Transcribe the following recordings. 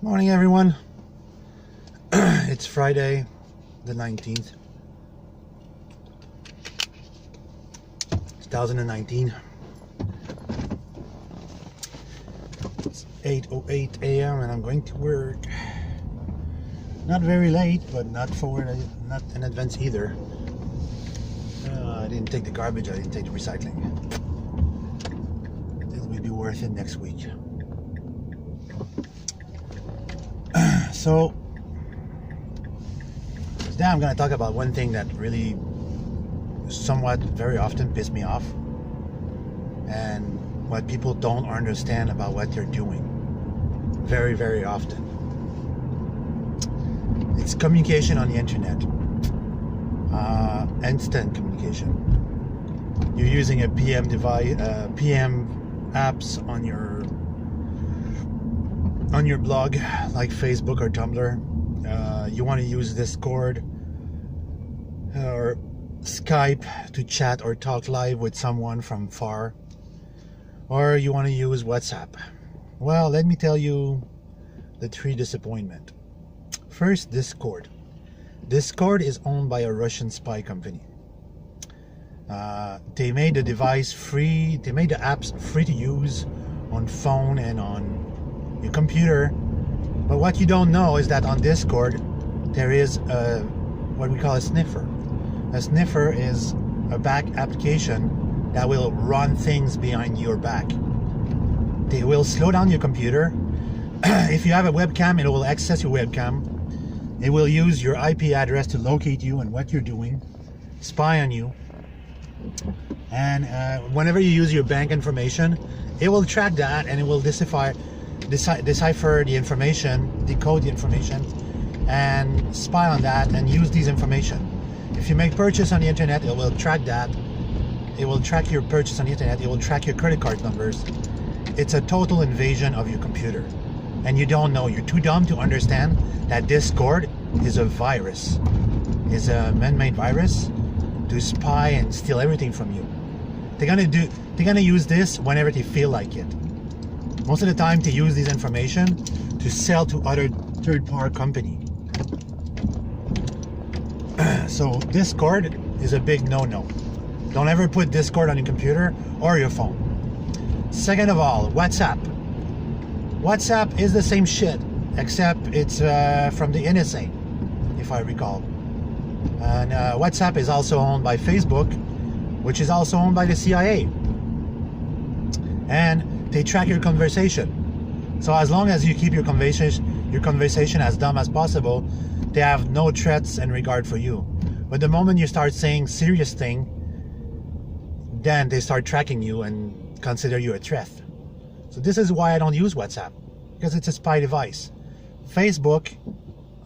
Morning, everyone. It's Friday, the 19th, 2019. It's 8:08 a.m. and I'm going to work. Not very late, but not not in advance either. I didn't take the garbage. I didn't take the recycling. It will be worth it next week. So today I'm going to talk about one thing that really somewhat very often pisses me off, and what people don't understand about what they're doing very, very often. It's communication on the internet. Instant communication. You're using a PM device, PM apps on your blog, like Facebook or Tumblr. You want to use Discord or Skype to chat or talk live with someone from far, or you want to use WhatsApp. Well, let me tell you the three disappointments. First, Discord. Discord is owned by a Russian spy company. They made the device free. They made the apps free to use on phone and on your computer. But what you don't know is that on Discord there is what we call a sniffer. A sniffer is a back application that will run things behind your back. They will slow down your computer. If you have a webcam, it will access your webcam. It will use your IP address to locate you and what you're doing, spy on you. And whenever you use your bank information, it will track that and it will decipher the information, decode the information, and spy on that and use these information. If you make purchase on the internet, it will track that. It will track your purchase on the internet. It will track your credit card numbers. It's a total invasion of your computer. And you don't know. You're too dumb to understand that Discord is a virus. Is a man-made virus to spy and steal everything from you. They're gonna use this whenever they feel like it. Most of the time, they use this information to sell to other third-party company. So Discord is a big no-no. Don't ever put Discord on your computer or your phone. Second of all, WhatsApp. WhatsApp is the same shit, except it's from the NSA, if I recall. And WhatsApp is also owned by Facebook, which is also owned by the CIA. And they track your conversation. So as long as you keep your conversation as dumb as possible, they have no threats and regard for you. But the moment you start saying serious thing, then they start tracking you and consider you a threat. So this is why I don't use WhatsApp, because it's a spy device. Facebook,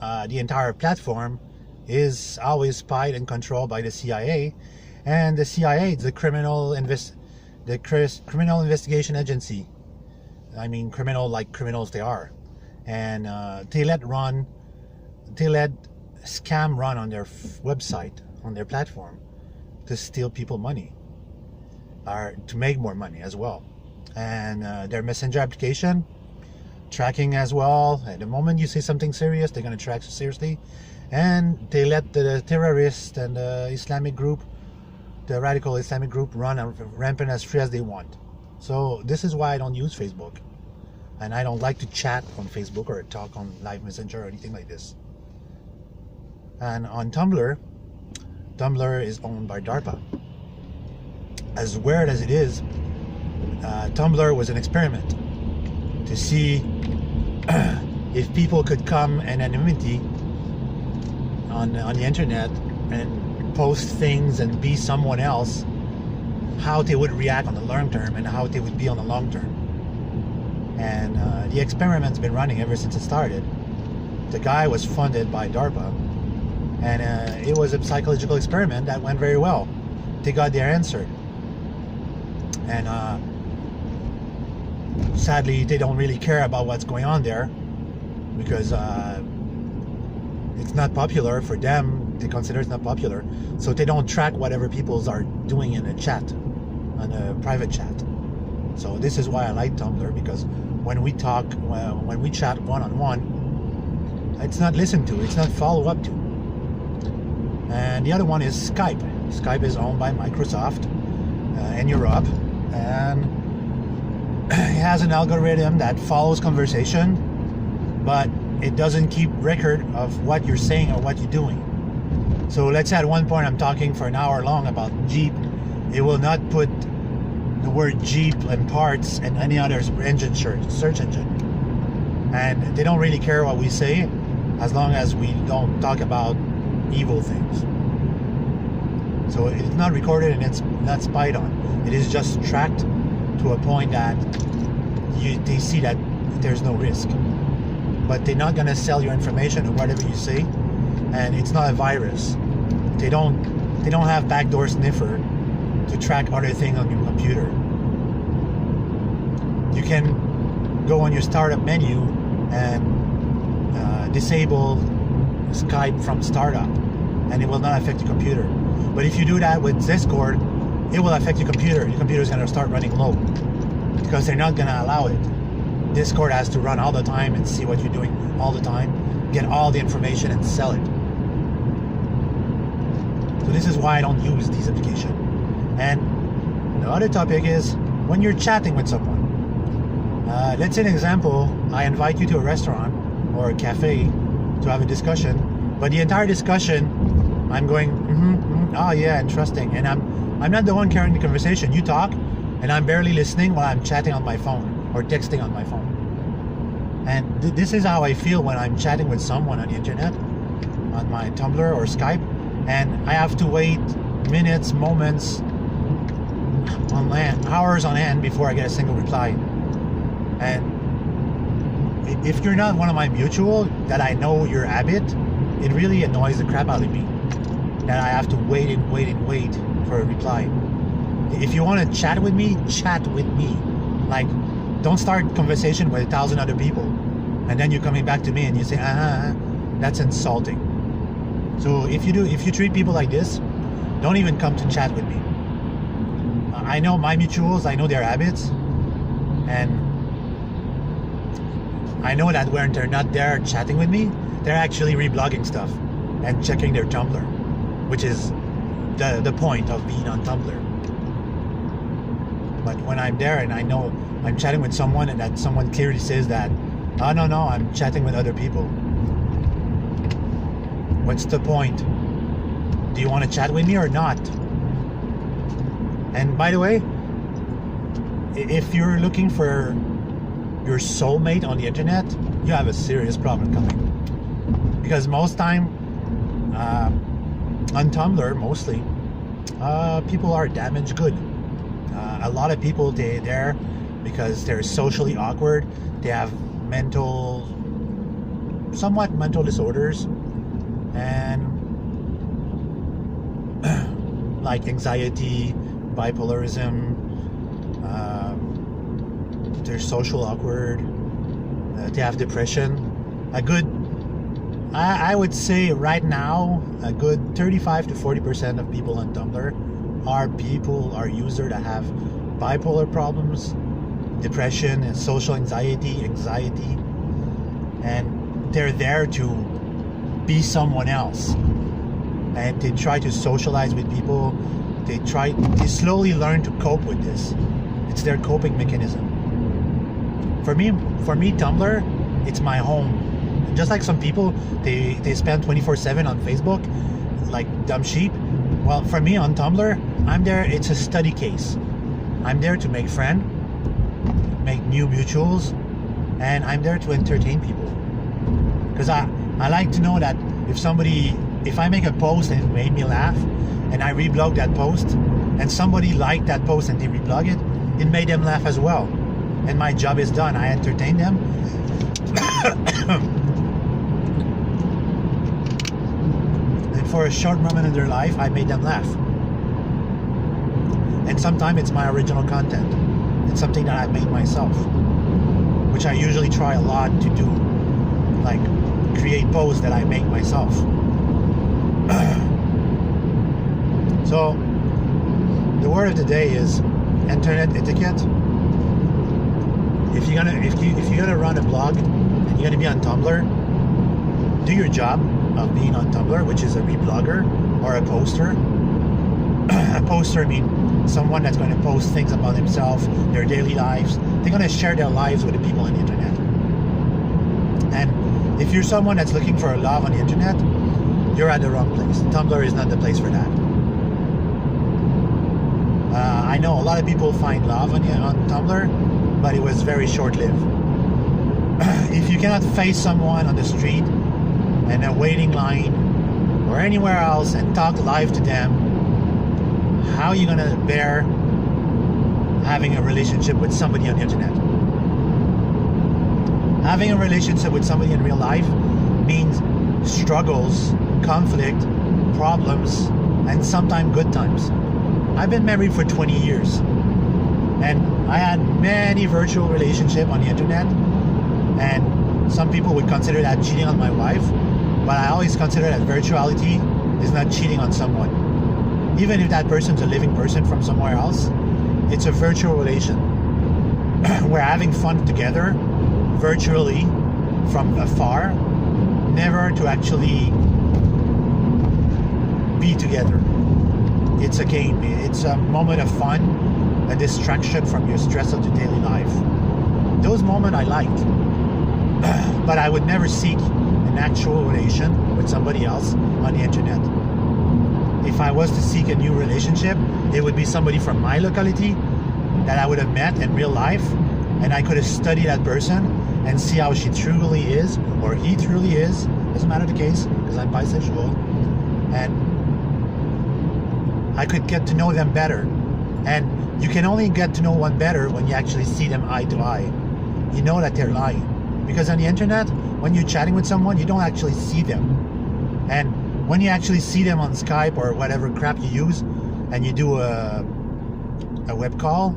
the entire platform, is always spied and controlled by the CIA, and the CIA is the criminal investigation agency. I mean, criminal like criminals they are, and they let scam run on their website, on their platform, to steal people money, or to make more money as well. And their messenger application tracking as well. At the moment you say something serious, they're going to track you seriously, and they let the terrorist and the Islamic group, the radical Islamic group, run rampant as free as they want. So this is why I don't use Facebook, and I don't like to chat on Facebook or talk on live messenger or anything like this. And on Tumblr is owned by DARPA. As weird as it is, Tumblr was an experiment to see if people could come in anonymity on the internet and post things and be someone else, how they would react on the long term and how they would be on the long term. And the experiment's been running ever since it started. The guy was funded by DARPA, and it was a psychological experiment that went very well. They got their answer. And sadly, they don't really care about what's going on there, because it's not popular for them. They consider it's not popular, so they don't track whatever people are doing in a chat, on a private chat. So this is why I like Tumblr, because when we talk, when we chat one-on-one, it's not listened to, it's not followed up to. And the other one is Skype. Skype is owned by Microsoft in Europe, and it has an algorithm that follows conversation, but it doesn't keep record of what you're saying or what you're doing. So let's say at one point I'm talking for an hour long about Jeep, it will not put the word Jeep and parts and any other engine search engine. And they don't really care what we say as long as we don't talk about evil things. So it's not recorded and it's not spied on. It is just tracked to a point that they see that there's no risk. But they're not gonna sell your information or whatever you say, and it's not a virus. They don't have backdoor sniffer to track other things on your computer. You can go on your startup menu and disable Skype from startup, and it will not affect your computer. But if you do that with Discord, it will affect your computer. Your computer is going to start running low because they're not going to allow it. Discord has to run all the time and see what you're doing all the time, get all the information and sell it. So this is why I don't use these applications. And the other topic is when you're chatting with someone. Let's say an example, I invite you to a restaurant or a cafe to have a discussion, but the entire discussion I'm going, oh yeah, interesting, and I'm not the one carrying the conversation. You talk, and I'm barely listening while I'm chatting on my phone or texting on my phone. And this is how I feel when I'm chatting with someone on the internet, on my Tumblr or Skype, and I have to wait minutes, moments, hours on end before I get a single reply. And if you're not one of my mutual that I know your habit, it really annoys the crap out of me that I have to wait and wait and wait for a reply. If you want to chat with me, chat with me. Like, don't start conversation with 1,000 other people and then you're coming back to me and you say, that's insulting. So if you treat people like this, don't even come to chat with me. I know my mutuals, I know their habits, and I know that when they're not there chatting with me, they're actually reblogging stuff and checking their Tumblr, which is the point of being on Tumblr. But when I'm there and I know I'm chatting with someone and that someone clearly says that, oh no, I'm chatting with other people. What's the point? Do you want to chat with me or not? And by the way, if you're looking for your soulmate on the internet, you have a serious problem coming. Because most time, on Tumblr mostly, people are damaged good. A lot of people, they're there because they're socially awkward. They have somewhat mental disorders, and like anxiety, bipolarism, they're social awkward, they have depression. I would say right now, a good 35 to 40% of people on Tumblr are users that have bipolar problems, depression, and social anxiety, and they're there to be someone else. And they try to socialize with people. They slowly learn to cope with this. It's their coping mechanism. For me, Tumblr, it's my home. Just like some people, they spend 24/7 on Facebook, like dumb sheep. Well, for me on Tumblr, I'm there, it's a study case. I'm there to make friends, make new mutuals, and I'm there to entertain people. Because I like to know that if I make a post and it made me laugh, and I reblog that post, and somebody liked that post and they reblog it, it made them laugh as well. And my job is done. I entertain them. And for a short moment in their life, I made them laugh. And sometimes it's my original content. It's something that I made myself, which I usually try a lot to do, like create posts that I make myself. So the word of the day is internet etiquette. if you're gonna run a blog and you're gonna be on Tumblr, do your job of being on Tumblr, which is a reblogger or a poster. A poster means someone that's going to post things about themselves, their daily lives. They're going to share their lives with the people on the internet. And if you're someone that's looking for love on the internet, you're at the wrong place. Tumblr is not the place for that. I know a lot of people find love on Tumblr, but it was very short-lived. If you cannot face someone on the street in a waiting line or anywhere else and talk live to them, how are you going to bear having a relationship with somebody on the internet? Having a relationship with somebody in real life means struggles, conflict, problems, and sometimes good times. I've been married for 20 years, and I had many virtual relationships on the internet, and some people would consider that cheating on my wife, but I always consider that virtuality is not cheating on someone. Even if that person's a living person from somewhere else, it's a virtual relation. We're having fun together, virtually, from afar, never to actually be together. It's a game, it's a moment of fun, a distraction from your stress of the daily life. Those moments I liked, but I would never seek an actual relation with somebody else on the internet. If I was to seek a new relationship, it would be somebody from my locality that I would have met in real life, and I could have studied that person and see how she truly is, or he truly is. Doesn't matter the case, because I'm bisexual. And I could get to know them better. And you can only get to know one better when you actually see them eye to eye. You know that they're lying. Because on the internet, when you're chatting with someone, you don't actually see them. And when you actually see them on Skype or whatever crap you use, and you do a web call,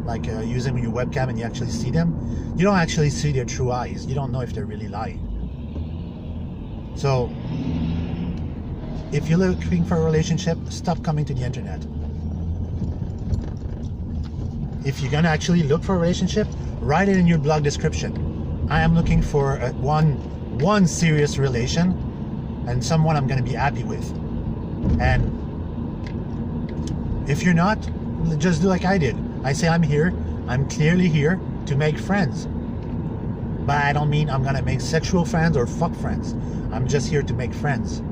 like using your webcam, and you actually see them, you don't actually see their true eyes. You don't know if they're really lying. So, if you're looking for a relationship, stop coming to the internet. If you're gonna actually look for a relationship, write it in your blog description. I am looking for one serious relation, and someone I'm going to be happy with. And if you're not, just do like I did. I say I'm clearly here to make friends. But I don't mean I'm going to make sexual friends or fuck friends. I'm just here to make friends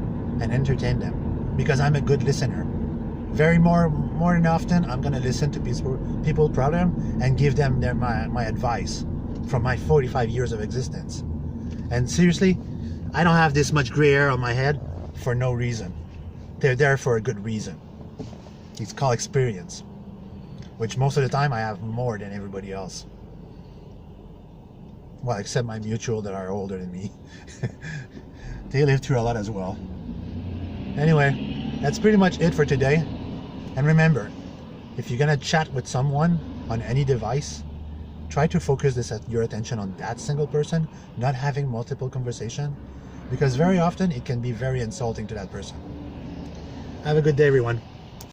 and entertain them, because I'm a good listener. More than often, I'm going to listen to people's problem and give them my advice from my 45 years of existence. And seriously, I don't have this much gray hair on my head for no reason. They're there for a good reason. It's called experience, which most of the time I have more than everybody else. Well, except my mutual that are older than me. They live through a lot as well. Anyway, that's pretty much it for today. And remember, if you're gonna chat with someone on any device, try to focus your attention on that single person, not having multiple conversations, because very often it can be very insulting to that person. Have a good day, everyone.